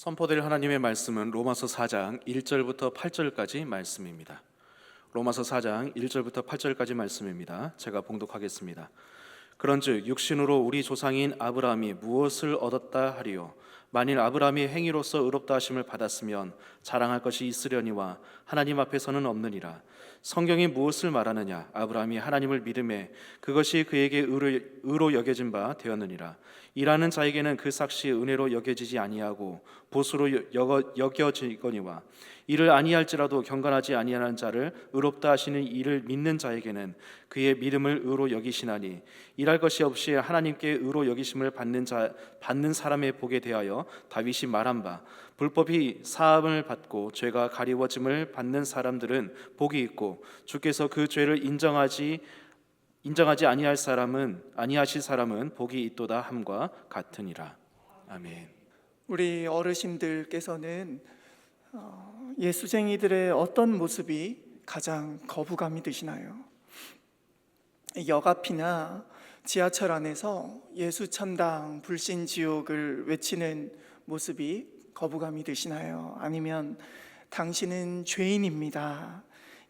선포될 하나님의 말씀은 로마서 4장 1절부터 8절까지 말씀입니다. 로마서 4장 1절부터 8절까지 말씀입니다. 제가 봉독하겠습니다. 그런즉 육신으로 우리 조상인 아브라함이 무엇을 얻었다 하리요? 만일 아브라함이 행위로서 의롭다 하심을 받았으면 자랑할 것이 있으려니와 하나님 앞에서는 없느니라. 성경이 무엇을 말하느냐? 아브라함이 하나님을 믿음에 그것이 그에게 의로 여겨진 바 되었느니라. 일하는 자에게는 그 삭시 은혜로 여겨지지 아니하고 보수로 여겨지거니와 이를 아니할지라도 경건하지 아니하는 자를 의롭다 하시는 이를 믿는 자에게는 그의 믿음을 의로 여기시나니 일할 것이 없이 하나님께 의로 여기심을 받는 사람의 복에 대하여 다윗이 말한 바 불법이 사함을 받고 죄가 가리워짐을 받는 사람들은 복이 있고 주께서 그 죄를 인정하지 아니하실 사람은 복이 있도다 함과 같으니라. 아멘. 우리 어르신들께서는 예수쟁이들의 어떤 모습이 가장 거부감이 드시나요? 역 앞이나 지하철 안에서 예수천당 불신지옥을 외치는 모습이 거부감이 드시나요? 아니면 당신은 죄인입니다,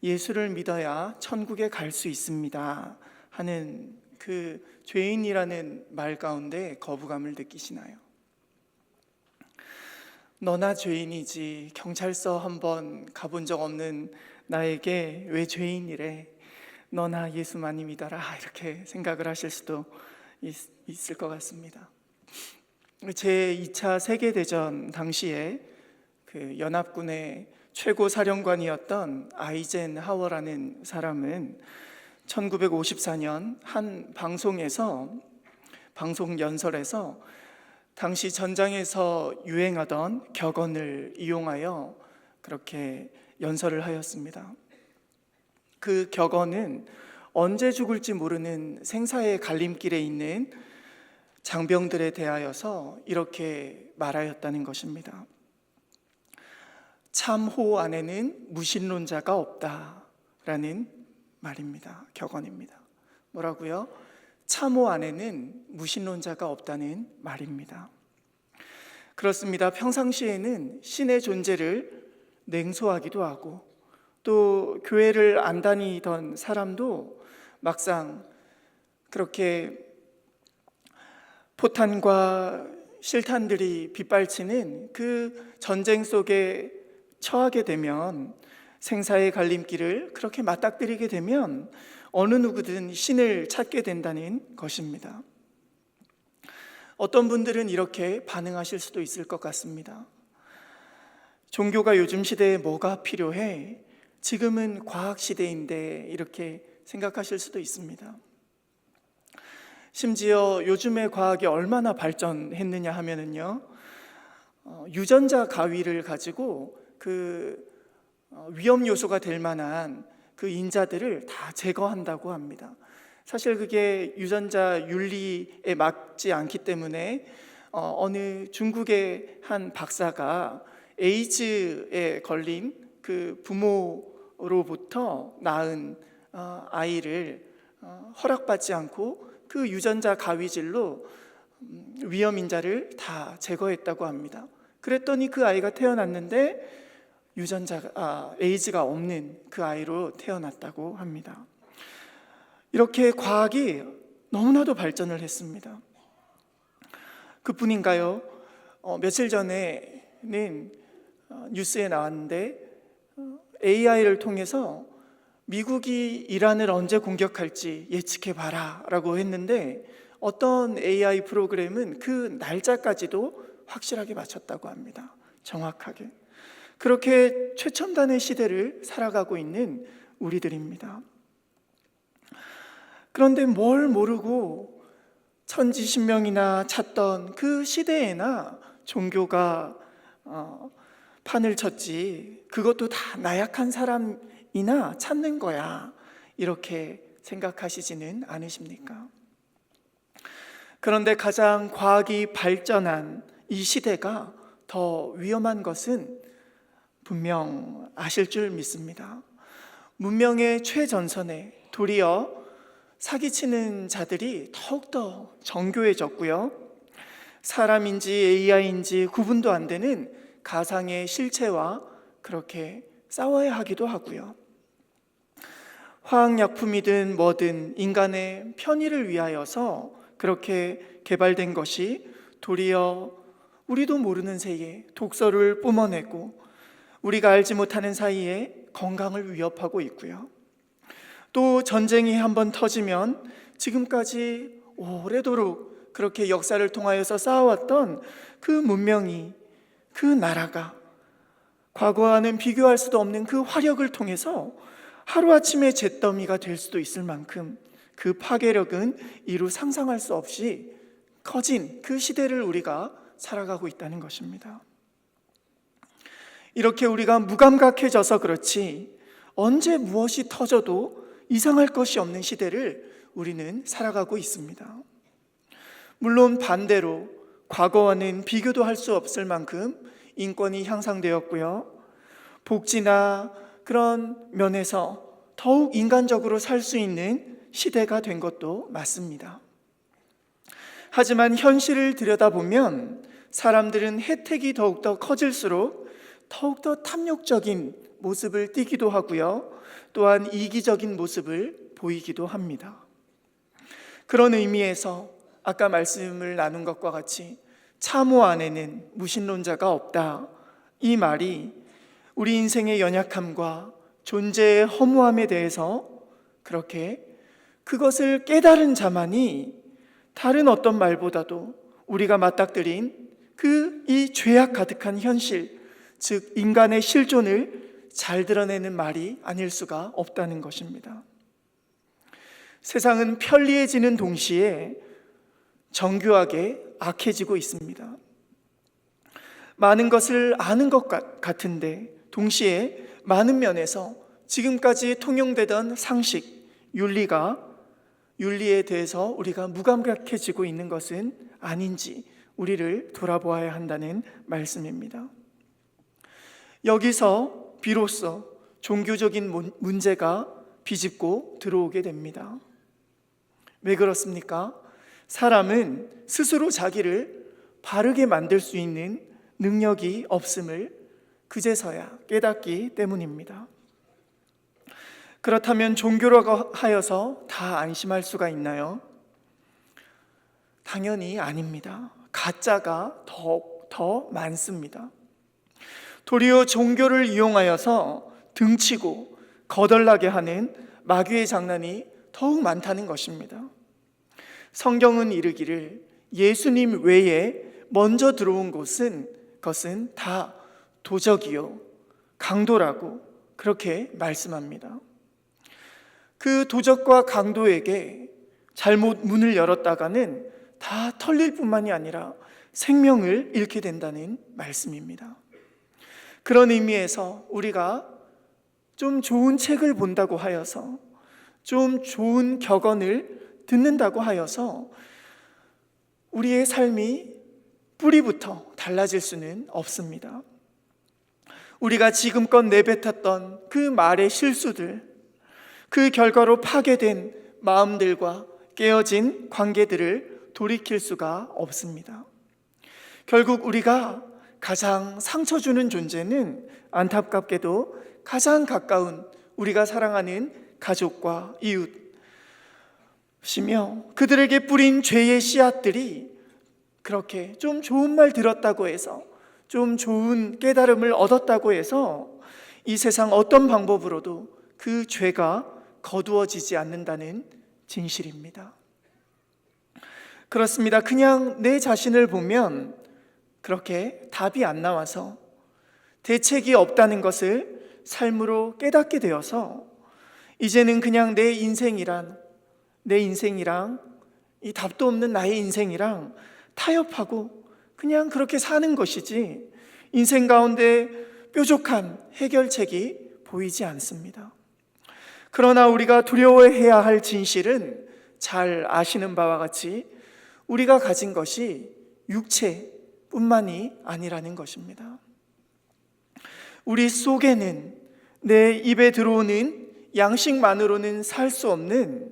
예수를 믿어야 천국에 갈 수 있습니다 하는 그 죄인이라는 말 가운데 거부감을 느끼시나요? 너나 죄인이지 경찰서 한번 가본 적 없는 나에게 왜 죄인이래, 너나 예수만이 믿어라, 이렇게 생각을 하실 수도 있을 것 같습니다. 제2차 세계대전 당시에 그 연합군의 최고 사령관이었던 아이젠하워라는 사람은 1954년 한 방송 연설에서 당시 전장에서 유행하던 격언을 이용하여 그렇게 연설을 하였습니다. 그 격언은 언제 죽을지 모르는 생사의 갈림길에 있는 장병들에 대하여서 이렇게 말하였다는 것입니다. 참호 안에는 무신론자가 없다라는 말입니다. 격언입니다. 뭐라고요? 참호 안에는 무신론자가 없다는 말입니다. 그렇습니다. 평상시에는 신의 존재를 냉소하기도 하고 또 교회를 안 다니던 사람도 막상 그렇게 포탄과 실탄들이 빗발치는 그 전쟁 속에 처하게 되면, 생사의 갈림길을 그렇게 맞닥뜨리게 되면 어느 누구든 신을 찾게 된다는 것입니다. 어떤 분들은 이렇게 반응하실 수도 있을 것 같습니다. 종교가 요즘 시대에 뭐가 필요해? 지금은 과학 시대인데, 이렇게 생각하실 수도 있습니다. 심지어 요즘의 과학이 얼마나 발전했느냐 하면은요, 유전자 가위를 가지고 그 위험 요소가 될 만한 그 인자들을 다 제거한다고 합니다. 사실 그게 유전자 윤리에 맞지 않기 때문에 어느 중국의 한 박사가 에이즈에 걸린 그 부모로부터 낳은 아이를 허락받지 않고 그 유전자 가위질로 위험 인자를 다 제거했다고 합니다. 그랬더니 그 아이가 태어났는데 에이즈가 없는 그 아이로 태어났다고 합니다. 이렇게 과학이 너무나도 발전을 했습니다. 그뿐인가요? 며칠 전에는 뉴스에 나왔는데 AI를 통해서 미국이 이란을 언제 공격할지 예측해봐라 라고 했는데, 어떤 AI 프로그램은 그 날짜까지도 확실하게 맞췄다고 합니다. 정확하게. 그렇게 최첨단의 시대를 살아가고 있는 우리들입니다. 그런데 뭘 모르고 천지신명이나 찾던 그 시대에나 종교가 판을 쳤지, 그것도 다 나약한 사람이나 찾는 거야, 이렇게 생각하시지는 않으십니까? 그런데 가장 과학이 발전한 이 시대가 더 위험한 것은 분명 아실 줄 믿습니다. 문명의 최전선에 도리어 사기치는 자들이 더욱더 정교해졌고요, 사람인지 AI인지 구분도 안 되는 가상의 실체와 그렇게 싸워야 하기도 하고요. 화학약품이든 뭐든 인간의 편의를 위하여서 그렇게 개발된 것이 도리어 우리도 모르는 새에 독소를 뿜어내고 우리가 알지 못하는 사이에 건강을 위협하고 있고요. 또 전쟁이 한번 터지면 지금까지 오래도록 그렇게 역사를 통하여서 쌓아왔던 그 문명이, 그 나라가 과거와는 비교할 수도 없는 그 화력을 통해서 하루아침에 잿더미가 될 수도 있을 만큼 그 파괴력은 이루 상상할 수 없이 커진 그 시대를 우리가 살아가고 있다는 것입니다. 이렇게 우리가 무감각해져서 그렇지 언제 무엇이 터져도 이상할 것이 없는 시대를 우리는 살아가고 있습니다. 물론 반대로 과거와는 비교도 할 수 없을 만큼 인권이 향상되었고요. 복지나 그런 면에서 더욱 인간적으로 살 수 있는 시대가 된 것도 맞습니다. 하지만 현실을 들여다보면 사람들은 혜택이 더욱더 커질수록 더욱더 탐욕적인 모습을 띠기도 하고요. 또한 이기적인 모습을 보이기도 합니다. 그런 의미에서 아까 말씀을 나눈 것과 같이 참호 안에는 무신론자가 없다. 이 말이 우리 인생의 연약함과 존재의 허무함에 대해서 그렇게 그것을 깨달은 자만이 다른 어떤 말보다도 우리가 맞닥뜨린 이 죄악 가득한 현실, 즉 인간의 실존을 잘 드러내는 말이 아닐 수가 없다는 것입니다. 세상은 편리해지는 동시에 정교하게 악해지고 있습니다. 많은 것을 아는 것 같은데 동시에 많은 면에서 지금까지 통용되던 상식, 윤리에 대해서 우리가 무감각해지고 있는 것은 아닌지 우리를 돌아보아야 한다는 말씀입니다. 여기서 비로소 종교적인 문제가 비집고 들어오게 됩니다. 왜 그렇습니까? 사람은 스스로 자기를 바르게 만들 수 있는 능력이 없음을 그제서야 깨닫기 때문입니다. 그렇다면 종교라고 하여서 다 안심할 수가 있나요? 당연히 아닙니다. 가짜가 더 많습니다. 도리어 종교를 이용하여서 등치고 거덜나게 하는 마귀의 장난이 더욱 많다는 것입니다. 성경은 이르기를 예수님 외에 먼저 들어온 것은 다 도적이요 강도라고 그렇게 말씀합니다. 그 도적과 강도에게 잘못 문을 열었다가는 다 털릴 뿐만이 아니라 생명을 잃게 된다는 말씀입니다. 그런 의미에서 우리가 좀 좋은 책을 본다고 하여서 좀 좋은 격언을 듣는다고 하여서 우리의 삶이 뿌리부터 달라질 수는 없습니다. 우리가 지금껏 내뱉었던 그 말의 실수들, 그 결과로 파괴된 마음들과 깨어진 관계들을 돌이킬 수가 없습니다. 결국 우리가 가장 상처 주는 존재는 안타깝게도 가장 가까운 우리가 사랑하는 가족과 이웃이며 그들에게 뿌린 죄의 씨앗들이 그렇게 좀 좋은 말 들었다고 해서 좀 좋은 깨달음을 얻었다고 해서 이 세상 어떤 방법으로도 그 죄가 거두어지지 않는다는 진실입니다. 그렇습니다. 그냥 내 자신을 보면 그렇게 답이 안 나와서 대책이 없다는 것을 삶으로 깨닫게 되어서 이제는 그냥 내 인생이랑 이 답도 없는 나의 인생이랑 타협하고 그냥 그렇게 사는 것이지 인생 가운데 뾰족한 해결책이 보이지 않습니다. 그러나 우리가 두려워해야 할 진실은 잘 아시는 바와 같이 우리가 가진 것이 육체뿐만이 아니라는 것입니다. 우리 속에는 내 입에 들어오는 양식만으로는 살 수 없는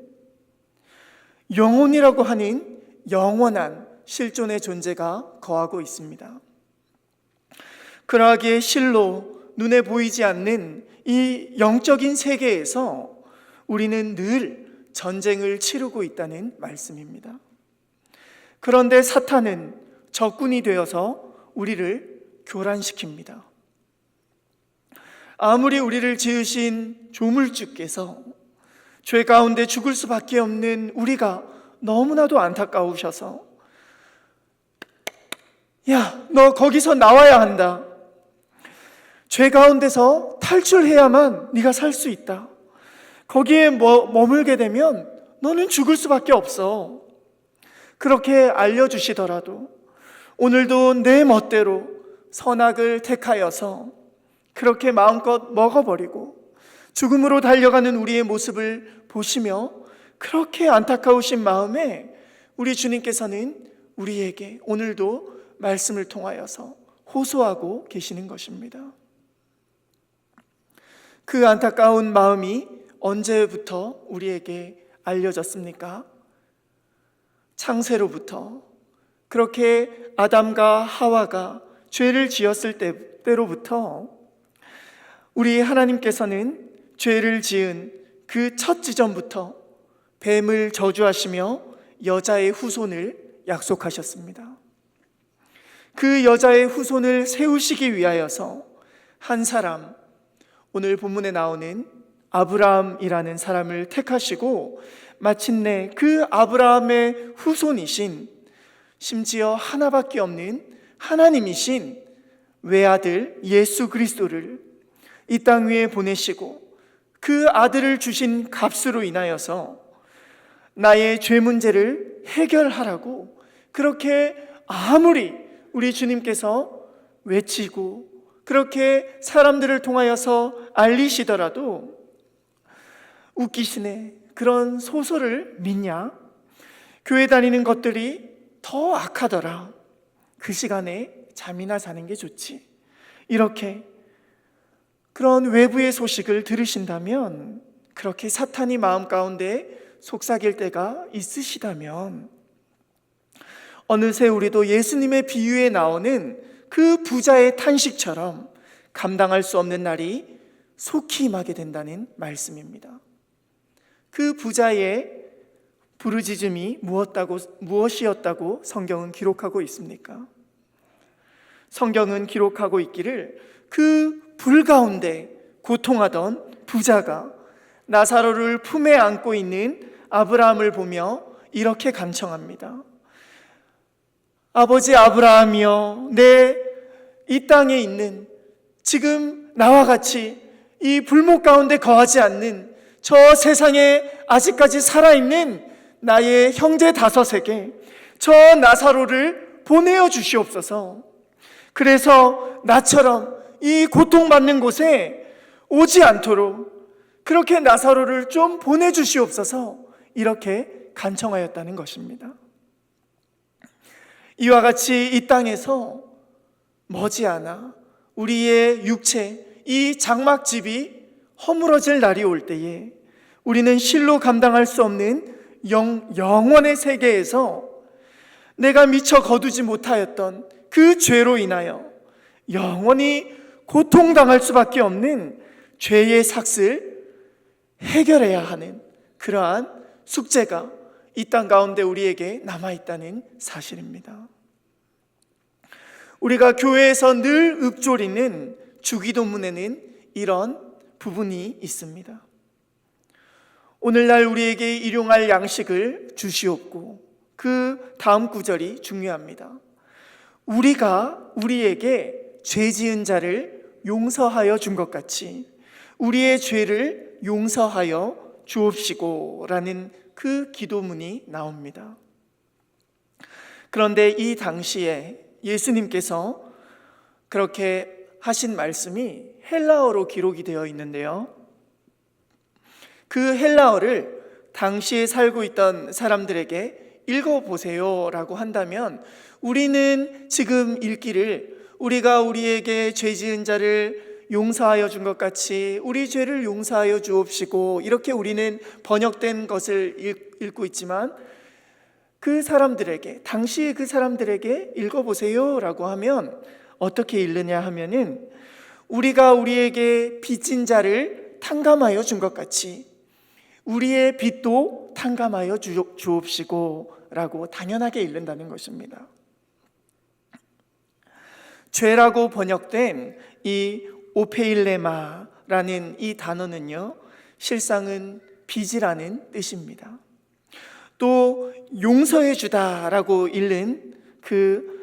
영혼이라고 하는 영원한 실존의 존재가 거하고 있습니다. 그러하기에 실로 눈에 보이지 않는 이 영적인 세계에서 우리는 늘 전쟁을 치르고 있다는 말씀입니다. 그런데 사탄은 적군이 되어서 우리를 교란시킵니다. 아무리 우리를 지으신 조물주께서 죄 가운데 죽을 수밖에 없는 우리가 너무나도 안타까우셔서 야, 너 거기서 나와야 한다. 죄 가운데서 탈출해야만 네가 살 수 있다. 거기에 머물게 되면 너는 죽을 수밖에 없어. 그렇게 알려주시더라도 오늘도 내 멋대로 선악을 택하여서 그렇게 마음껏 먹어버리고 죽음으로 달려가는 우리의 모습을 보시며 그렇게 안타까우신 마음에 우리 주님께서는 우리에게 오늘도 말씀을 통하여서 호소하고 계시는 것입니다. 그 안타까운 마음이 언제부터 우리에게 알려졌습니까? 창세로부터 그렇게 아담과 하와가 죄를 지었을 때로부터 우리 하나님께서는 죄를 지은 그 첫 지점부터 뱀을 저주하시며 여자의 후손을 약속하셨습니다. 그 여자의 후손을 세우시기 위하여서 한 사람, 오늘 본문에 나오는 아브라함이라는 사람을 택하시고 마침내 그 아브라함의 후손이신 심지어 하나밖에 없는 하나님이신 외아들 예수 그리스도를 이 땅 위에 보내시고 그 아들을 주신 값으로 인하여서 나의 죄 문제를 해결하라고 그렇게 아무리 우리 주님께서 외치고 그렇게 사람들을 통하여서 알리시더라도 웃기시네, 그런 소설을 믿냐? 교회 다니는 것들이 더 악하더라. 그 시간에 잠이나 자는 게 좋지. 이렇게 그런 외부의 소식을 들으신다면, 그렇게 사탄이 마음 가운데 속삭일 때가 있으시다면 어느새 우리도 예수님의 비유에 나오는 그 부자의 탄식처럼 감당할 수 없는 날이 속히 임하게 된다는 말씀입니다. 그 부자의 부르짖음이 무엇이었다고 성경은 기록하고 있습니까? 성경은 기록하고 있기를 그 불 가운데 고통하던 부자가 나사로를 품에 안고 있는 아브라함을 보며 이렇게 간청합니다. 아버지 아브라함이여, 내 이 땅에 있는 지금 나와 같이 이 불목 가운데 거하지 않는 저 세상에 아직까지 살아있는 나의 형제 5에게 저 나사로를 보내어 주시옵소서. 그래서 나처럼 이 고통받는 곳에 오지 않도록 그렇게 나사로를 좀 보내주시옵소서, 이렇게 간청하였다는 것입니다. 이와 같이 이 땅에서 머지않아 우리의 육체, 이 장막집이 허물어질 날이 올 때에 우리는 실로 감당할 수 없는 영원의 세계에서 내가 미처 거두지 못하였던 그 죄로 인하여 영원히 고통당할 수밖에 없는 죄의 삭을 해결해야 하는 그러한 숙제가 이 땅 가운데 우리에게 남아있다는 사실입니다. 우리가 교회에서 늘 읊조리는 주기도문에는 이런 부분이 있습니다. 오늘날 우리에게 일용할 양식을 주시옵고, 그 다음 구절이 중요합니다. 우리가 우리에게 죄 지은 자를 용서하여 준 것 같이 우리의 죄를 용서하여 주옵시고 라는 그 기도문이 나옵니다. 그런데 이 당시에 예수님께서 그렇게 하신 말씀이 헬라어로 기록이 되어 있는데요, 그 헬라어를 당시에 살고 있던 사람들에게 읽어보세요 라고 한다면 우리는 지금 읽기를 우리가 우리에게 죄 지은 자를 용서하여 준 것 같이 우리 죄를 용서하여 주옵시고, 이렇게 우리는 번역된 것을 읽고 있지만 그 사람들에게, 당시의 그 사람들에게 읽어보세요 라고 하면 어떻게 읽느냐 하면은 우리가 우리에게 빚진 자를 탕감하여 준 것 같이 우리의 빚도 탕감하여 주옵시고 라고 당연하게 읽는다는 것입니다. 죄라고 번역된 이 오페일레마라는 이 단어는요, 실상은 빚이라는 뜻입니다. 또 용서해 주다라고 읽는 그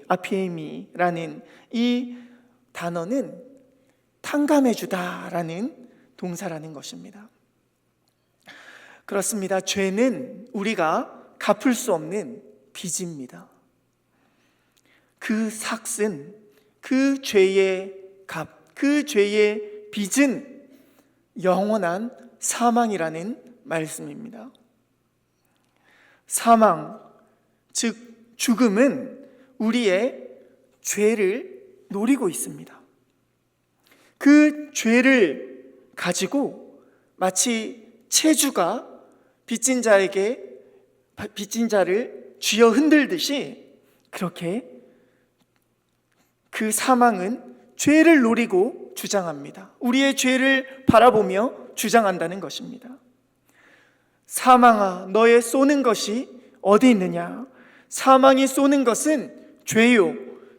아피에미라는 이 단어는 탕감해 주다라는 동사라는 것입니다. 그렇습니다. 죄는 우리가 갚을 수 없는 빚입니다. 그 삭은, 그 죄의 값, 그 죄의 빚은 영원한 사망이라는 말씀입니다. 사망, 즉 죽음은 우리의 죄를 노리고 있습니다. 그 죄를 가지고 마치 체주가 빚진 자를 쥐어 흔들듯이 그렇게 그 사망은 죄를 노리고 주장합니다. 우리의 죄를 바라보며 주장한다는 것입니다. 사망아, 너의 쏘는 것이 어디 있느냐? 사망이 쏘는 것은 죄요,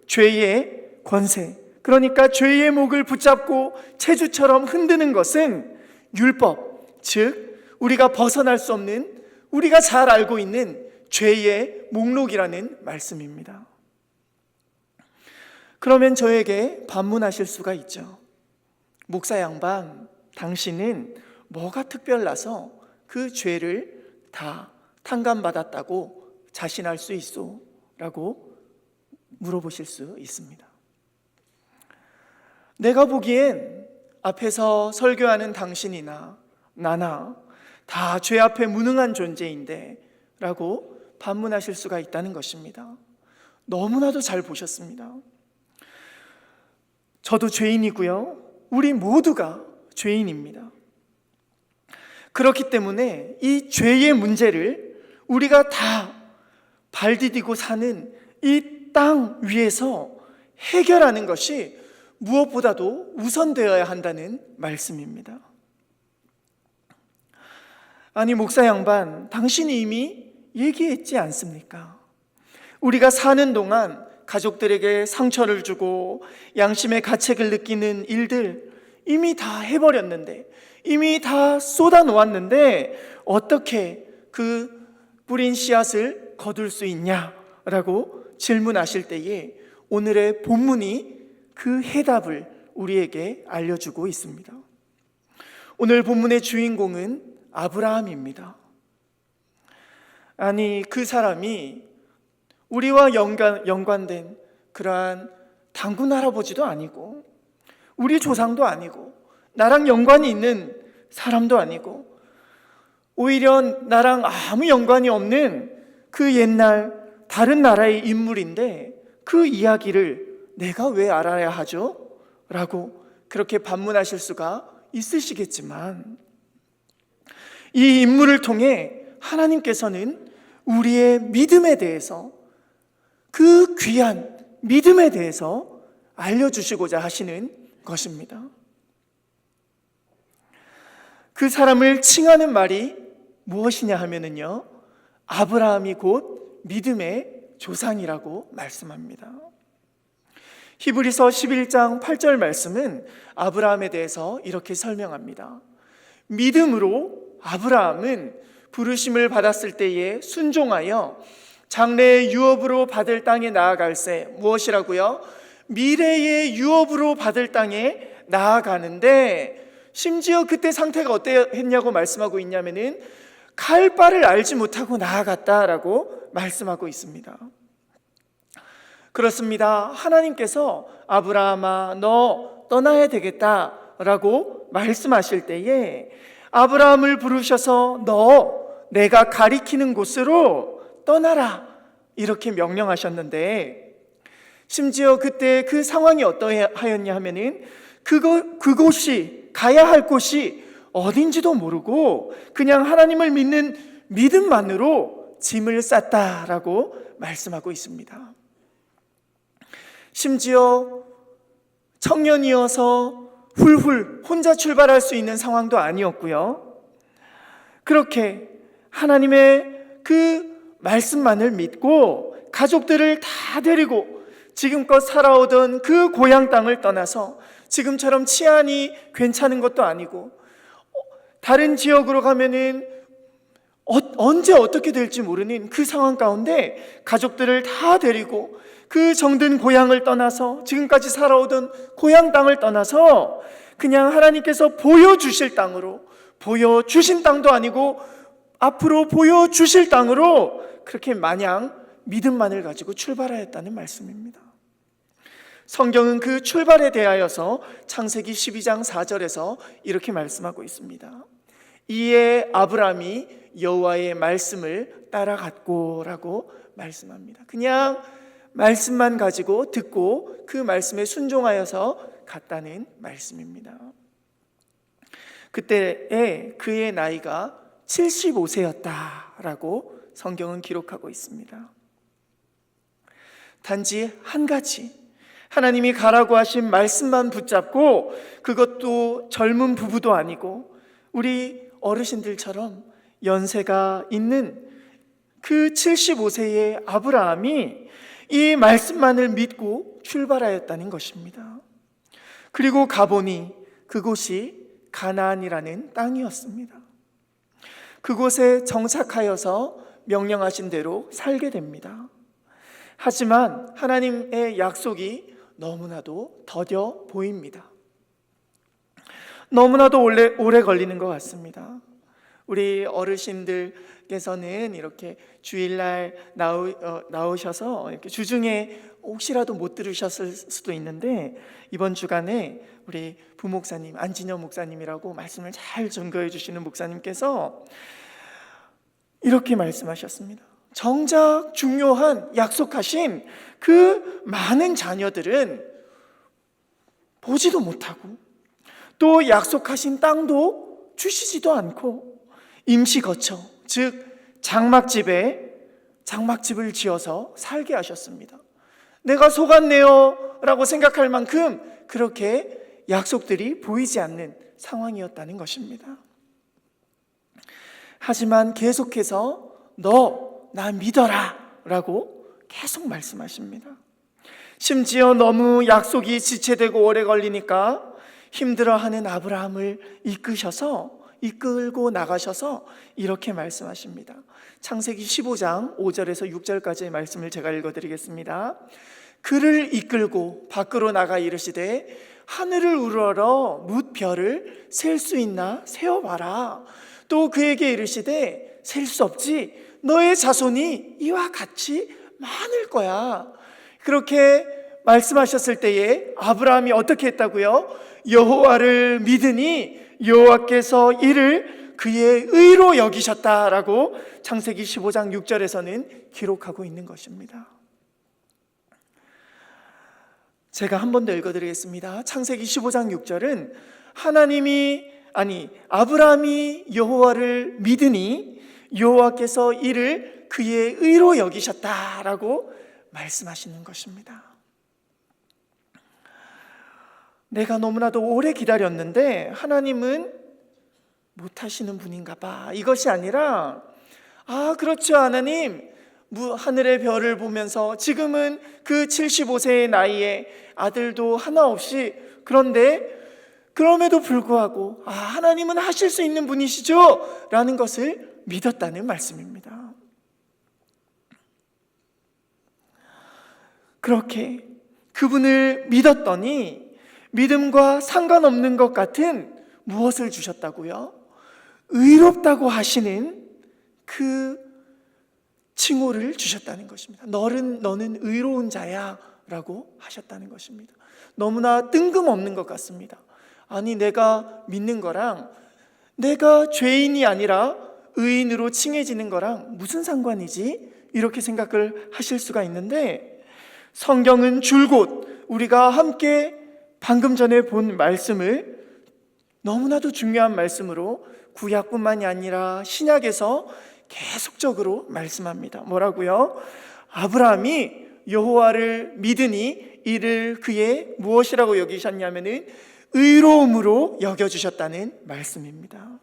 죄의 권세. 그러니까 죄의 목을 붙잡고 체주처럼 흔드는 것은 율법, 즉 우리가 벗어날 수 없는, 우리가 잘 알고 있는 죄의 목록이라는 말씀입니다. 그러면 저에게 반문하실 수가 있죠. 목사 양반, 당신은 뭐가 특별나서 그 죄를 다 탕감받았다고 자신할 수 있어? 라고 물어보실 수 있습니다. 내가 보기엔 앞에서 설교하는 당신이나 나나 다 죄 앞에 무능한 존재인데 라고 반문하실 수가 있다는 것입니다. 너무나도 잘 보셨습니다. 저도 죄인이고요. 우리 모두가 죄인입니다. 그렇기 때문에 이 죄의 문제를 우리가 다 발디디고 사는 이 땅 위에서 해결하는 것이 무엇보다도 우선되어야 한다는 말씀입니다. 아니 목사 양반, 당신이 이미 얘기했지 않습니까? 우리가 사는 동안 가족들에게 상처를 주고 양심의 가책을 느끼는 일들 이미 다 해버렸는데, 이미 다 쏟아놓았는데 어떻게 그 뿌린 씨앗을 거둘 수 있냐라고 질문하실 때에 오늘의 본문이 그 해답을 우리에게 알려주고 있습니다. 오늘 본문의 주인공은 아브라함입니다. 아니 그 사람이 우리와 연관된 그러한 단군 할아버지도 아니고 우리 조상도 아니고 나랑 연관이 있는 사람도 아니고 오히려 나랑 아무 연관이 없는 그 옛날 다른 나라의 인물인데 그 이야기를 내가 왜 알아야 하죠? 라고 그렇게 반문하실 수가 있으시겠지만 이 인물을 통해 하나님께서는 우리의 믿음에 대해서, 그 귀한 믿음에 대해서 알려주시고자 하시는 것입니다. 그 사람을 칭하는 말이 무엇이냐 하면은요, 아브라함이 곧 믿음의 조상이라고 말씀합니다. 히브리서 11장 8절 말씀은 아브라함에 대해서 이렇게 설명합니다. 믿음으로 아브라함은 부르심을 받았을 때에 순종하여 장래의 유업으로 받을 땅에 나아갈새, 무엇이라고요? 미래의 유업으로 받을 땅에 나아가는데, 심지어 그때 상태가 어땠냐고 말씀하고 있냐면은 갈 바를 알지 못하고 나아갔다라고 말씀하고 있습니다. 그렇습니다. 하나님께서 아브라함아 너 떠나야 되겠다라고 말씀하실 때에 아브라함을 부르셔서 너 내가 가리키는 곳으로 떠나라 이렇게 명령하셨는데, 심지어 그때 그 상황이 어떠하였냐 하면은 그곳이 가야 할 곳이 어딘지도 모르고 그냥 하나님을 믿는 믿음만으로 짐을 쌌다라고 말씀하고 있습니다. 심지어 청년이어서 훌훌 혼자 출발할 수 있는 상황도 아니었고요. 그렇게 하나님의 그 말씀만을 믿고 가족들을 다 데리고 지금껏 살아오던 그 고향 땅을 떠나서 지금처럼 치안이 괜찮은 것도 아니고 다른 지역으로 가면은 언제 어떻게 될지 모르는 그 상황 가운데 가족들을 다 데리고 그 정든 고향을 떠나서 지금까지 살아오던 고향 땅을 떠나서 그냥 하나님께서 보여주실 땅으로, 보여주신 땅도 아니고 앞으로 보여주실 땅으로 그렇게 마냥 믿음만을 가지고 출발하였다는 말씀입니다. 성경은 그 출발에 대하여서 창세기 12장 4절에서 이렇게 말씀하고 있습니다. 이에 아브라함이 여호와의 말씀을 따라갔고 라고 말씀합니다. 그냥 말씀만 가지고 듣고 그 말씀에 순종하여서 갔다는 말씀입니다. 그때에 그의 나이가 75세였다라고 성경은 기록하고 있습니다. 단지 한 가지, 하나님이 가라고 하신 말씀만 붙잡고, 그것도 젊은 부부도 아니고 우리 어르신들처럼 연세가 있는 그 75세의 아브라함이 이 말씀만을 믿고 출발하였다는 것입니다. 그리고 가보니 그곳이 가나안이라는 땅이었습니다. 그곳에 정착하여서 명령하신 대로 살게 됩니다. 하지만 하나님의 약속이 너무나도 더뎌 보입니다. 너무나도 오래 걸리는 것 같습니다. 우리 어르신들께서는 이렇게 주일날 나오셔서 이렇게 주중에 혹시라도 못 들으셨을 수도 있는데, 이번 주간에 우리 부목사님 안진영 목사님이라고 말씀을 잘 증거해 주시는 목사님께서 이렇게 말씀하셨습니다. 정작 중요한 약속하신 그 많은 자녀들은 보지도 못하고 또 약속하신 땅도 주시지도 않고 임시거처, 즉 장막집을 지어서 살게 하셨습니다. 내가 속았네요 라고 생각할 만큼 그렇게 약속들이 보이지 않는 상황이었다는 것입니다. 하지만 계속해서 너 나 믿어라 라고 계속 말씀하십니다. 심지어 너무 약속이 지체되고 오래 걸리니까 힘들어하는 아브라함을 이끌고 나가셔서 이렇게 말씀하십니다. 창세기 15장 5절에서 6절까지의 말씀을 제가 읽어드리겠습니다. 그를 이끌고 밖으로 나가 이르시되 하늘을 우러러 뭇 별을 셀 수 있나 세어봐라. 또 그에게 이르시되 셀 수 없지. 너의 자손이 이와 같이 많을 거야. 그렇게 말씀하셨을 때에 아브라함이 어떻게 했다고요? 여호와를 믿으니 여호와께서 이를 그의 의로 여기셨다라고 창세기 15장 6절에서는 기록하고 있는 것입니다. 제가 한 번 더 읽어드리겠습니다. 창세기 15장 6절은 아브라함이 여호와를 믿으니 여호와께서 이를 그의 의로 여기셨다라고 말씀하시는 것입니다. 내가 너무나도 오래 기다렸는데 하나님은 못하시는 분인가 봐. 이것이 아니라 그렇죠 하나님, 하늘의 별을 보면서 지금은 그 75세의 나이에 아들도 하나 없이, 그럼에도 불구하고 하나님은 하실 수 있는 분이시죠 라는 것을 믿었다는 말씀입니다. 그렇게 그분을 믿었더니 믿음과 상관없는 것 같은 무엇을 주셨다고요? 의롭다고 하시는 그 칭호를 주셨다는 것입니다. 너는 의로운 자야 라고 하셨다는 것입니다. 너무나 뜬금없는 것 같습니다. 아니, 내가 믿는 거랑 내가 죄인이 아니라 의인으로 칭해지는 거랑 무슨 상관이지? 이렇게 생각을 하실 수가 있는데, 성경은 줄곧 우리가 함께 방금 전에 본 말씀을 너무나도 중요한 말씀으로 구약뿐만이 아니라 신약에서 계속적으로 말씀합니다. 뭐라고요? 아브라함이 여호와를 믿으니 이를 그의 무엇이라고 여기셨냐면은 의로움으로 여겨주셨다는 말씀입니다.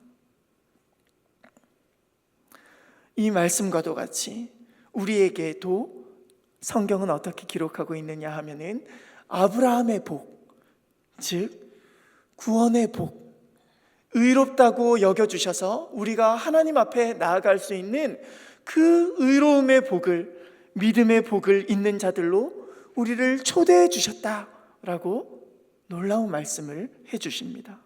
이 말씀과도 같이 우리에게도 성경은 어떻게 기록하고 있느냐 하면은 아브라함의 복, 즉 구원의 복, 의롭다고 여겨주셔서 우리가 하나님 앞에 나아갈 수 있는 그 의로움의 복을, 믿음의 복을 있는 자들로 우리를 초대해 주셨다라고 놀라운 말씀을 해 주십니다.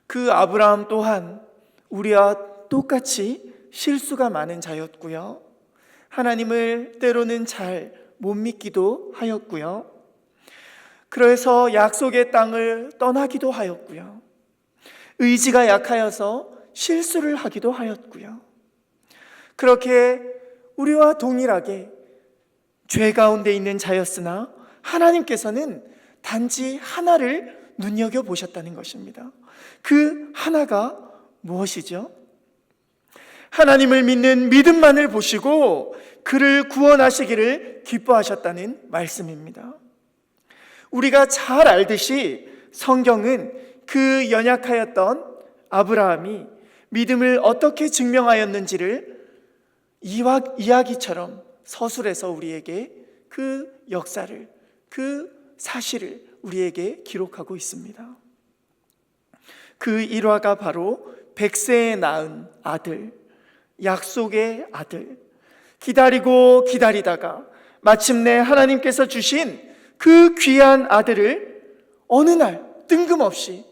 그 아브라함 또한 우리와 똑같이 실수가 많은 자였고요, 하나님을 때로는 잘 못 믿기도 하였고요, 그래서 약속의 땅을 떠나기도 하였고요, 의지가 약하여서 실수를 하기도 하였고요, 그렇게 우리와 동일하게 죄 가운데 있는 자였으나 하나님께서는 단지 하나를 눈여겨보셨다는 것입니다. 그 하나가 무엇이죠? 하나님을 믿는 믿음만을 보시고 그를 구원하시기를 기뻐하셨다는 말씀입니다. 우리가 잘 알듯이 성경은 그 연약하였던 아브라함이 믿음을 어떻게 증명하였는지를 이야기처럼 서술해서 우리에게 그 역사를, 그 사실을 우리에게 기록하고 있습니다. 그 일화가 바로 100세에 낳은 아들, 약속의 아들, 기다리고 기다리다가 마침내 하나님께서 주신 그 귀한 아들을 어느 날 뜬금없이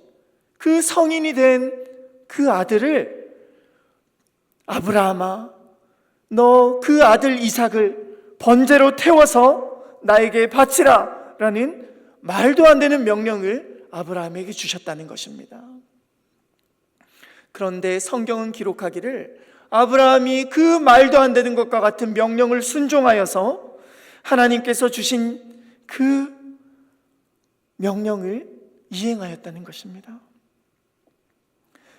그 성인이 된 그 아들을, 아브라함아, 너 그 아들 이삭을 번제로 태워서 나에게 바치라 라는 말도 안 되는 명령을 아브라함에게 주셨다는 것입니다. 그런데 성경은 기록하기를 아브라함이 그 말도 안 되는 것과 같은 명령을 순종하여서 하나님께서 주신 그 명령을 이행하였다는 것입니다.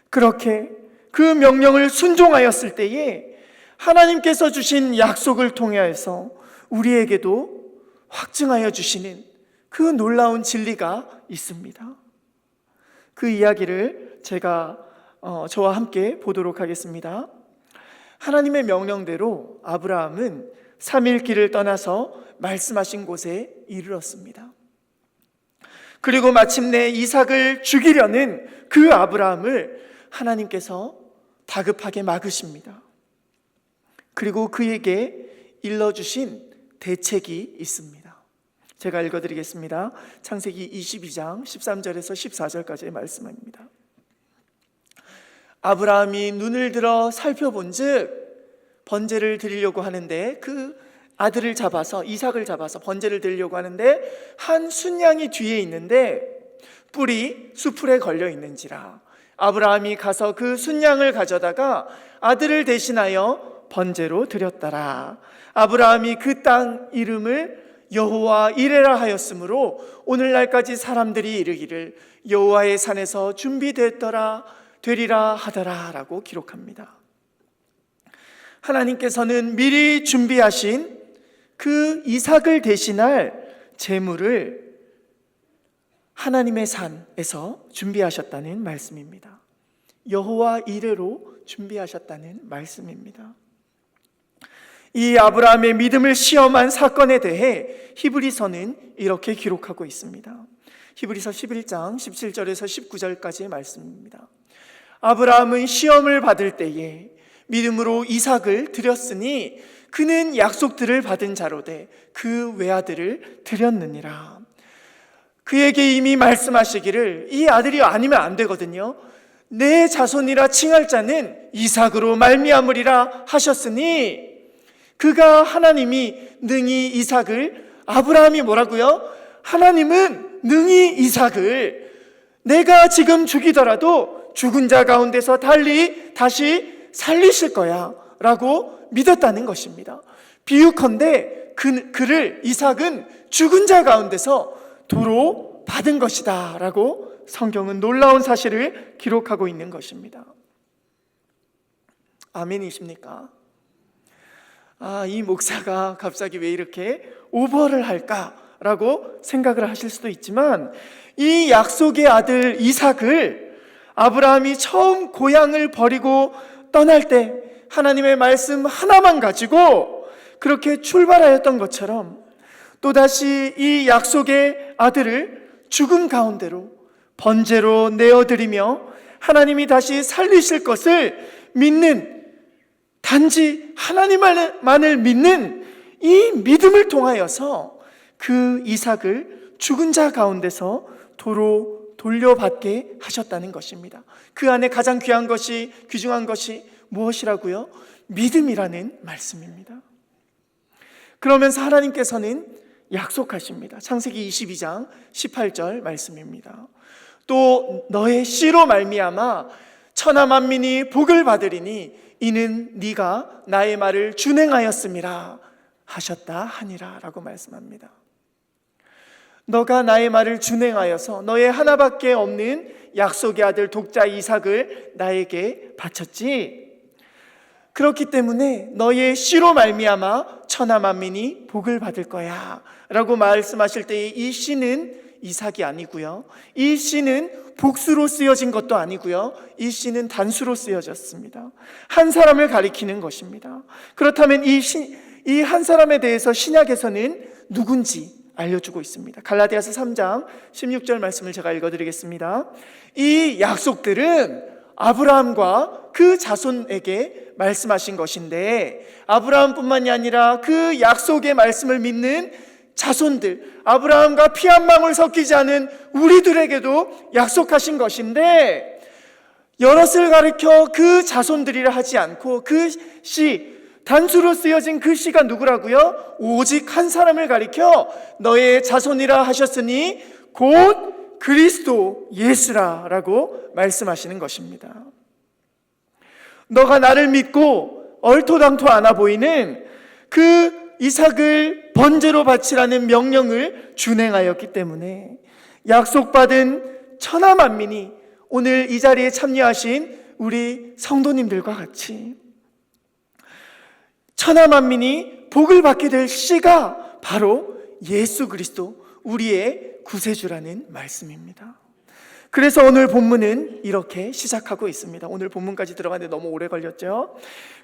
그렇게 그 명령을 순종하였을 때에 하나님께서 주신 약속을 통하여서 우리에게도 확증하여 주시는 그 놀라운 진리가 있습니다. 그 이야기를 제가 저와 함께 보도록 하겠습니다. 하나님의 명령대로 아브라함은 3일 길을 떠나서 말씀하신 곳에 이르렀습니다. 그리고 마침내 이삭을 죽이려는 그 아브라함을 하나님께서 다급하게 막으십니다. 그리고 그에게 일러주신 대책이 있습니다. 제가 읽어드리겠습니다. 창세기 22장 13절에서 14절까지의 말씀입니다. 아브라함이 눈을 들어 살펴본즉 번제를 드리려고 하는데, 그 아들을 잡아서, 이삭을 잡아서 번제를 드리려고 하는데 한 순양이 뒤에 있는데 뿔이 수풀에 걸려 있는지라 아브라함이 가서 그 순양을 가져다가 아들을 대신하여 번제로 드렸더라. 아브라함이 그 땅 이름을 여호와 이레라 하였으므로 오늘날까지 사람들이 이르기를 여호와의 산에서 준비됐더라 되리라 하더라 라고 기록합니다. 하나님께서는 미리 준비하신 그 이삭을 대신할 제물을 하나님의 산에서 준비하셨다는 말씀입니다. 여호와 이레로 준비하셨다는 말씀입니다. 이 아브라함의 믿음을 시험한 사건에 대해 히브리서는 이렇게 기록하고 있습니다. 히브리서 11장 17절에서 19절까지의 말씀입니다. 아브라함은 시험을 받을 때에 믿음으로 이삭을 드렸으니 그는 약속들을 받은 자로되 그 외아들을 드렸느니라. 그에게 이미 말씀하시기를 이 아들이 아니면 안 되거든요. 내 자손이라 칭할 자는 이삭으로 말미암으리라 하셨으니, 그가 하나님이 능히 이삭을, 아브라함이 뭐라고요? 하나님은 능히 이삭을 내가 지금 죽이더라도 죽은 자 가운데서 달리 다시 살리실 거야 라고 믿었다는 것입니다. 비유컨대 그를, 이삭은 죽은 자 가운데서 도로 받은 것이다 라고 성경은 놀라운 사실을 기록하고 있는 것입니다. 아멘이십니까? 이 목사가 갑자기 왜 이렇게 오버를 할까라고 생각을 하실 수도 있지만, 이 약속의 아들 이삭을 아브라함이 처음 고향을 버리고 떠날 때 하나님의 말씀 하나만 가지고 그렇게 출발하였던 것처럼, 또다시 이 약속의 아들을 죽음 가운데로 번제로 내어드리며 하나님이 다시 살리실 것을 믿는, 단지 하나님만을 믿는 이 믿음을 통하여서 그 이삭을 죽은 자 가운데서 도로 돌려받게 하셨다는 것입니다. 그 안에 가장 귀한 것이, 귀중한 것이 무엇이라고요? 믿음이라는 말씀입니다. 그러면서 하나님께서는 약속하십니다. 창세기 22장 18절 말씀입니다. 또 너의 씨로 말미암아 천하 만민이 복을 받으리니 이는 네가 나의 말을 준행하였음이라 하셨다 하니라 라고 말씀합니다. 너가 나의 말을 준행하여서 너의 하나밖에 없는 약속의 아들 독자 이삭을 나에게 바쳤지. 그렇기 때문에 너의 씨로 말미암아 천하 만민이 복을 받을 거야 라고 말씀하실 때, 이 씨는 이삭이 아니고요, 이 씨는 복수로 쓰여진 것도 아니고요, 이 씨는 단수로 쓰여졌습니다. 한 사람을 가리키는 것입니다. 그렇다면 이 한 사람에 대해서 신약에서는 누군지 알려주고 있습니다. 갈라디아서 3장 16절 말씀을 제가 읽어드리겠습니다. 이 약속들은 아브라함과 그 자손에게 말씀하신 것인데, 아브라함뿐만이 아니라 그 약속의 말씀을 믿는 자손들, 아브라함과 피 한 방울 섞이지 않은 우리들에게도 약속하신 것인데, 여럿을 가리켜 그 자손들이라 하지 않고 그 씨, 단수로 쓰여진 그 씨가 누구라고요? 오직 한 사람을 가리켜 너의 자손이라 하셨으니 곧 그리스도 예수라 라고 말씀하시는 것입니다. 너가 나를 믿고 얼토당토 않아 보이는 그 이삭을 번제로 바치라는 명령을 준행하였기 때문에 약속받은 천하 만민이 오늘 이 자리에 참여하신 우리 성도님들과 같이 천하 만민이 복을 받게 될 씨가 바로 예수 그리스도, 우리의 구세주라는 말씀입니다. 그래서 오늘 본문은 이렇게 시작하고 있습니다. 오늘 본문까지 들어가는데 너무 오래 걸렸죠.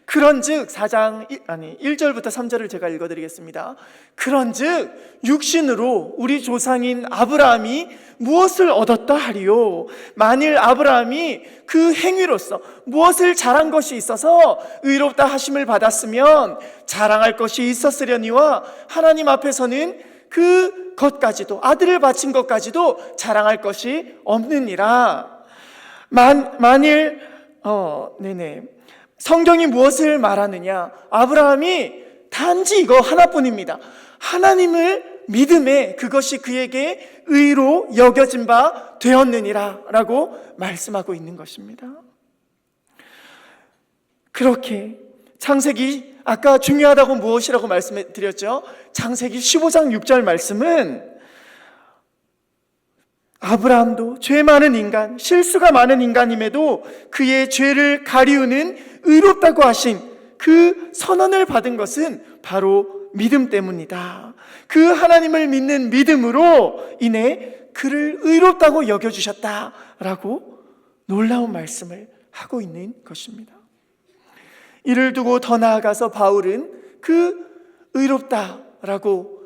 그런즉 1절부터 3절을 제가 읽어드리겠습니다. 그런즉 육신으로 우리 조상인 아브라함이 무엇을 얻었다 하리요? 만일 아브라함이 그 행위로서 무엇을 잘한 것이 있어서 의롭다 하심을 받았으면 자랑할 것이 있었으려니와 하나님 앞에서는 그 것까지도, 아들을 바친 것까지도 자랑할 것이 없느니라. 만일 성경이 무엇을 말하느냐? 아브라함이 단지 이거 하나뿐입니다. 하나님을 믿음에 그것이 그에게 의로 여겨진 바 되었느니라 라고 말씀하고 있는 것입니다. 그렇게 창세기, 아까 중요하다고 무엇이라고 말씀드렸죠? 창세기 15장 6절 말씀은 아브라함도 죄 많은 인간, 실수가 많은 인간임에도 그의 죄를 가리우는 의롭다고 하신 그 선언을 받은 것은 바로 믿음 때문이다. 그 하나님을 믿는 믿음으로 인해 그를 의롭다고 여겨주셨다라고 놀라운 말씀을 하고 있는 것입니다. 이를 두고 더 나아가서 바울은 그 의롭다라고,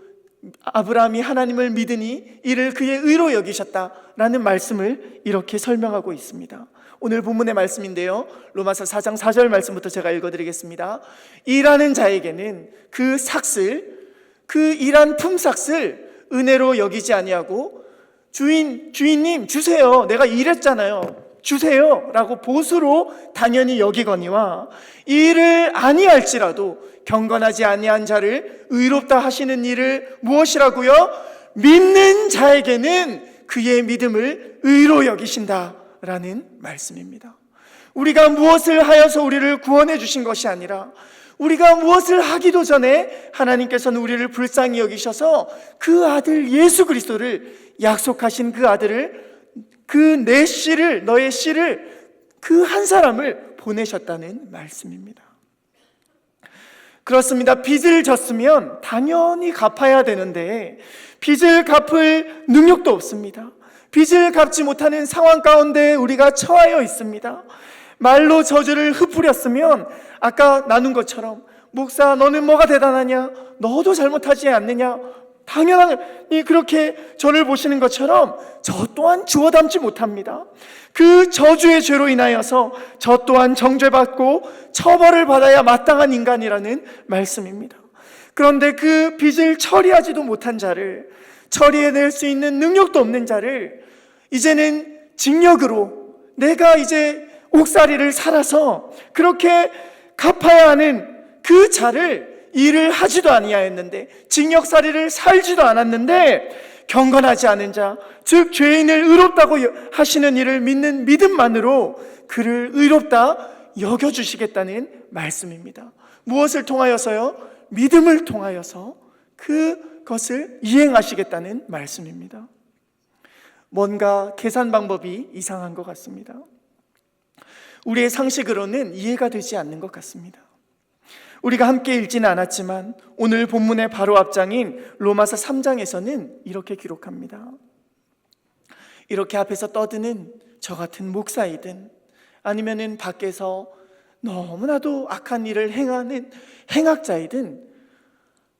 아브라함이 하나님을 믿으니 이를 그의 의로 여기셨다라는 말씀을 이렇게 설명하고 있습니다. 오늘 본문의 말씀인데요, 로마서 4장 4절 말씀부터 제가 읽어드리겠습니다. 일하는 자에게는 그 삭슬, 그 일한 품삯을 은혜로 여기지 아니하고 주인님 주세요, 내가 일했잖아요, 주세요 라고 보수로 당연히 여기거니와 일을 아니할지라도 경건하지 아니한 자를 의롭다 하시는 일을 무엇이라고요? 믿는 자에게는 그의 믿음을 의로 여기신다라는 말씀입니다. 우리가 무엇을 하여서 우리를 구원해 주신 것이 아니라 우리가 무엇을 하기도 전에 하나님께서는 우리를 불쌍히 여기셔서 그 아들 예수 그리스도를, 약속하신 그 아들을, 그 내 씨를, 너의 씨를, 그 한 사람을 보내셨다는 말씀입니다. 그렇습니다. 빚을 졌으면 당연히 갚아야 되는데 빚을 갚을 능력도 없습니다. 빚을 갚지 못하는 상황 가운데 우리가 처하여 있습니다. 말로 저주를 흩뿌렸으면 아까 나눈 것처럼 목사 너는 뭐가 대단하냐? 너도 잘못하지 않느냐? 당연히 그렇게 저를 보시는 것처럼 저 또한 주워 담지 못합니다. 그 저주의 죄로 인하여서 저 또한 정죄받고 처벌을 받아야 마땅한 인간이라는 말씀입니다. 그런데 그 빚을 처리하지도 못한 자를, 처리해낼 수 있는 능력도 없는 자를 이제는 징역으로 내가 이제 옥살이를 살아서 그렇게 갚아야 하는 그 자를 일을 하지도 아니하였는데, 징역살이를 살지도 않았는데 경건하지 않은 자, 즉 죄인을 의롭다고 하시는 이를 믿는 믿음만으로 그를 의롭다 여겨주시겠다는 말씀입니다. 무엇을 통하여서요? 믿음을 통하여서 그것을 이행하시겠다는 말씀입니다. 뭔가 계산 방법이 이상한 것 같습니다. 우리의 상식으로는 이해가 되지 않는 것 같습니다. 우리가 함께 읽지는 않았지만 오늘 본문의 바로 앞장인 로마서 3장에서는 이렇게 기록합니다. 이렇게 앞에서 떠드는 저 같은 목사이든 아니면은 밖에서 너무나도 악한 일을 행하는 행악자이든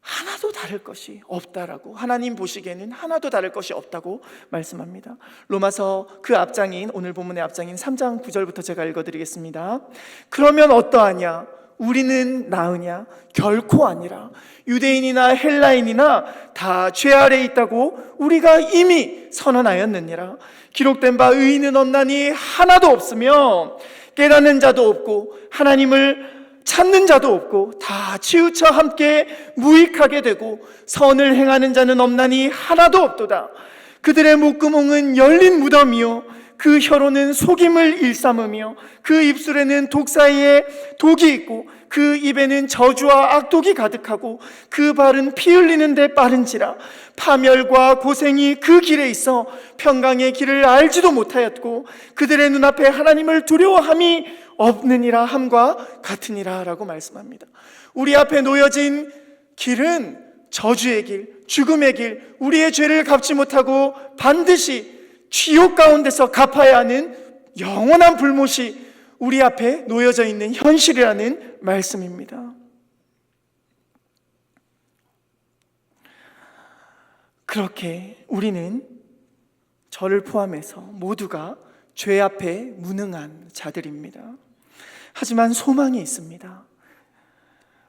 하나도 다를 것이 없다라고, 하나님 보시기에는 하나도 다를 것이 없다고 말씀합니다. 로마서 그 앞장인, 오늘 본문의 앞장인 3장 9절부터 제가 읽어드리겠습니다. 그러면 어떠하냐? 우리는 나으냐? 결코 아니라. 유대인이나 헬라인이나 다 죄 아래에 있다고 우리가 이미 선언하였느니라. 기록된 바 의인은 없나니 하나도 없으며 깨닫는 자도 없고 하나님을 찾는 자도 없고 다 치우쳐 함께 무익하게 되고 선을 행하는 자는 없나니 하나도 없도다. 그들의 목구멍은 열린 무덤이요 그 혀로는 속임을 일삼으며 그 입술에는 독 사이에 독이 있고 그 입에는 저주와 악독이 가득하고 그 발은 피 흘리는 데 빠른지라. 파멸과 고생이 그 길에 있어 평강의 길을 알지도 못하였고 그들의 눈앞에 하나님을 두려워함이 없느니라 함과 같으니라 라고 말씀합니다. 우리 앞에 놓여진 길은 저주의 길, 죽음의 길, 우리의 죄를 갚지 못하고 반드시 지옥 가운데서 갚아야 하는 영원한 불못이 우리 앞에 놓여져 있는 현실이라는 말씀입니다. 그렇게 우리는 저를 포함해서 모두가 죄 앞에 무능한 자들입니다. 하지만 소망이 있습니다.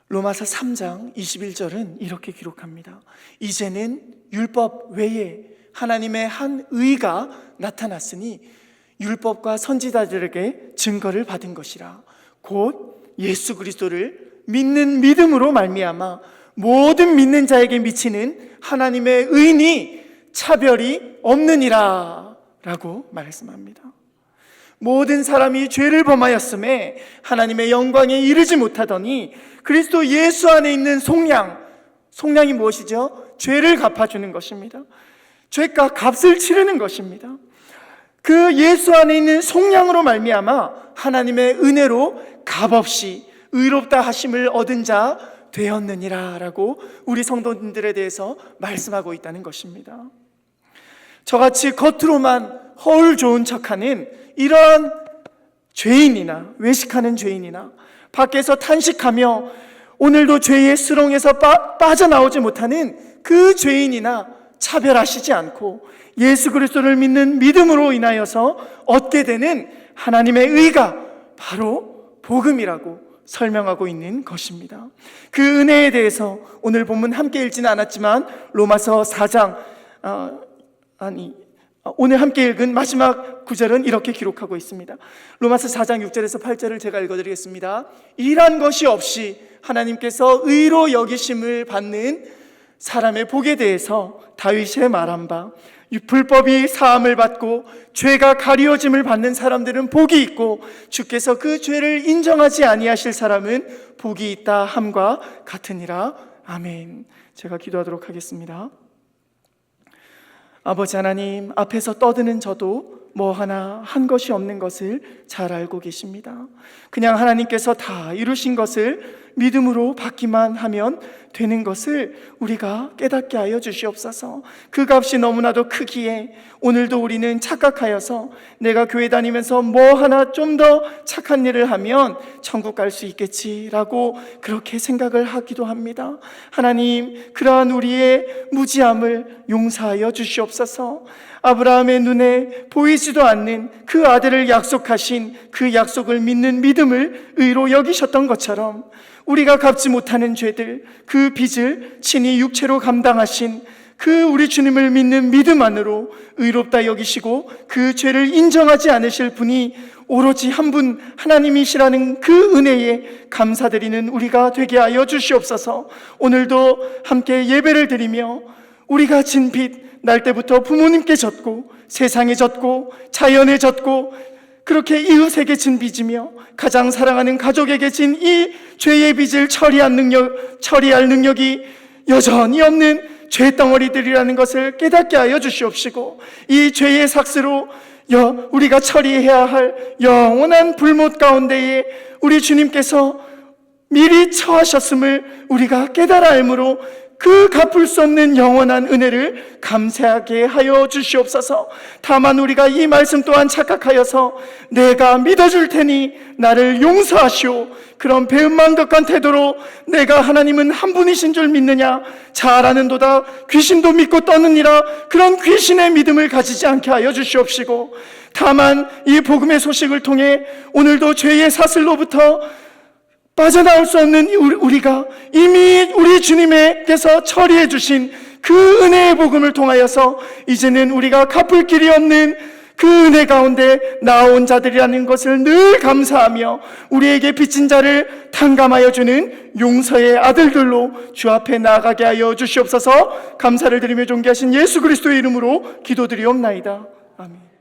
로마서 3장 21절은 이렇게 기록합니다. 이제는 율법 외에 하나님의 한 의가 나타났으니 율법과 선지자들에게 증거를 받은 것이라. 곧 예수 그리스도를 믿는 믿음으로 말미암아 모든 믿는 자에게 미치는 하나님의 의니 차별이 없느니라 라고 말씀합니다. 모든 사람이 죄를 범하였음에 하나님의 영광에 이르지 못하더니 그리스도 예수 안에 있는 속량이 무엇이죠? 죄를 갚아주는 것입니다. 죄값 값을 치르는 것입니다. 그 예수 안에 있는 속량으로 말미암아 하나님의 은혜로 값없이 의롭다 하심을 얻은 자 되었느니라 라고 우리 성도님들에 대해서 말씀하고 있다는 것입니다. 저같이 겉으로만 허울 좋은 척하는 이러한 죄인이나 외식하는 죄인이나 밖에서 탄식하며 오늘도 죄의 수렁에서 빠져나오지 못하는 그 죄인이나 차별하시지 않고 예수 그리스도를 믿는 믿음으로 인하여서 얻게 되는 하나님의 의가 바로 복음이라고 설명하고 있는 것입니다. 그 은혜에 대해서 오늘 본문 함께 읽지는 않았지만 로마서 4장 오늘 함께 읽은 마지막 구절은 이렇게 기록하고 있습니다. 로마서 4장 6절에서 8절을 제가 읽어드리겠습니다. 일한 것이 없이 하나님께서 의로 여기심을 받는 사람의 복에 대해서 다윗의 말한 바 불법이 사함을 받고 죄가 가리워짐을 받는 사람들은 복이 있고 주께서 그 죄를 인정하지 아니하실 사람은 복이 있다 함과 같으니라. 아멘. 제가 기도하도록 하겠습니다. 아버지 하나님, 앞에서 떠드는 저도 뭐 하나 한 것이 없는 것을 잘 알고 계십니다. 그냥 하나님께서 다 이루신 것을 믿음으로 받기만 하면 되는 것을 우리가 깨닫게 하여 주시옵소서. 그 값이 너무나도 크기에 오늘도 우리는 착각하여서 내가 교회 다니면서 뭐 하나 좀 더 착한 일을 하면 천국 갈 수 있겠지라고 그렇게 생각을 하기도 합니다. 하나님, 그러한 우리의 무지함을 용서하여 주시옵소서. 아브라함의 눈에 보이지도 않는 그 아들을 약속하신 그 약속을 믿는 믿음을 의로 여기셨던 것처럼 우리가 갚지 못하는 죄들, 그 빚을 친히 육체로 감당하신 그 우리 주님을 믿는 믿음 안으로 의롭다 여기시고 그 죄를 인정하지 않으실 분이 오로지 한 분 하나님이시라는 그 은혜에 감사드리는 우리가 되게 하여 주시옵소서. 오늘도 함께 예배를 드리며 우리가 진 빚, 날 때부터 부모님께 졌고 세상에 졌고 자연에 졌고 그렇게 이웃에게 진 빚이며 가장 사랑하는 가족에게 진 이 죄의 빚을 처리할 능력이 여전히 없는 죄덩어리들이라는 것을 깨닫게 하여 주시옵시고, 이 죄의 삭스로 우리가 처리해야 할 영원한 불못 가운데에 우리 주님께서 미리 처하셨음을 우리가 깨달아 알므로 그 갚을 수 없는 영원한 은혜를 감사하게 하여 주시옵소서. 다만 우리가 이 말씀 또한 착각하여서 내가 믿어줄 테니 나를 용서하시오, 그런 배은망덕한 태도로 내가 하나님은 한 분이신 줄 믿느냐, 잘 아는도다 귀신도 믿고 떠느니라, 그런 귀신의 믿음을 가지지 않게 하여 주시옵시고, 다만 이 복음의 소식을 통해 오늘도 죄의 사슬로부터 빠져나올 수 없는 우리가 이미 우리 주님께서 처리해 주신 그 은혜의 복음을 통하여서 이제는 우리가 갚을 길이 없는 그 은혜 가운데 나온 자들이라는 것을 늘 감사하며 우리에게 빚진 자를 탕감하여 주는 용서의 아들들로 주 앞에 나아가게 하여 주시옵소서. 감사를 드리며 존귀하신 예수 그리스도의 이름으로 기도드리옵나이다. 아멘.